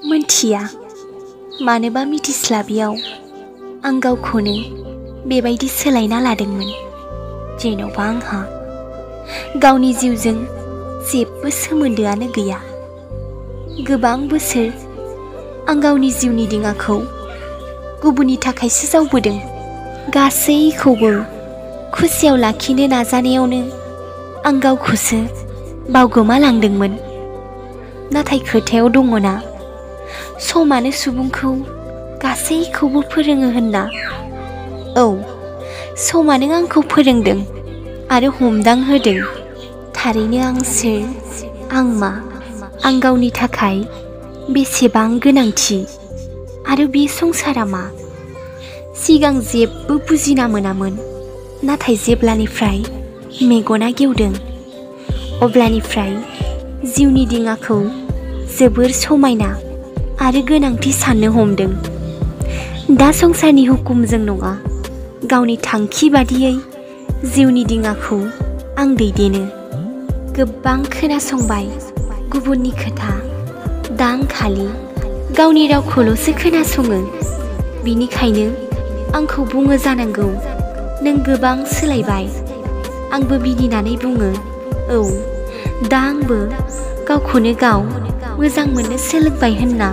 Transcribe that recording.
मोनथिया मानोबा मिथिस्लाबियाव आं गावखौनो बेबायदि सोलायना लादोंमोन जेन'बा आंहा गावनि जिउजों जेबो सोमोन्दोआनो गैया। गोबां बोसोर आं गावनि जिउनि दिङाखौ गुबुननि थाखायसो जावबोदों। गासैखौबो खुसियाव लाखिनो नाजानायावनो आं गावखौसो बावगोमालांदोंमोन। नाथाय खोथायाव दङना, समानो सुबुंखौ गासैखौबो फोरोङो होनना। औ, समानो आंखौ फोरोंदों आरो हमदांहोदों थारैनो आं सोर, आं मा, आं गावनि थाखाय बेसेबां गोनांथि आरो बे संसारा मा। सिगां जेबो बुजिना मोनामोन, नाथाय जेब्लानिफ्राय मेगना गेवदों अब्लानिफ्राय जिउनि दिङाखौ जोबोर समायना आरो गोनांथि साननो हमदों। दा संसारनि हुकुमजों नङा, गावनि थांखि बादियै जिउनि दिङाखौ आं दैदेनो। गोबां खोनासंबाय गुबुननि खोथा, दा आं खालि गावनि रावखौल'सो खोनासङो। बिनिखायनो आंखौ बुङो जानांगौ, नों गोबां सोलायबाय। आंबो मिनिनानै बुङो, औ, दा आंबो गावखौनो गाव मोजां मोननो सोलोंबाय होनना।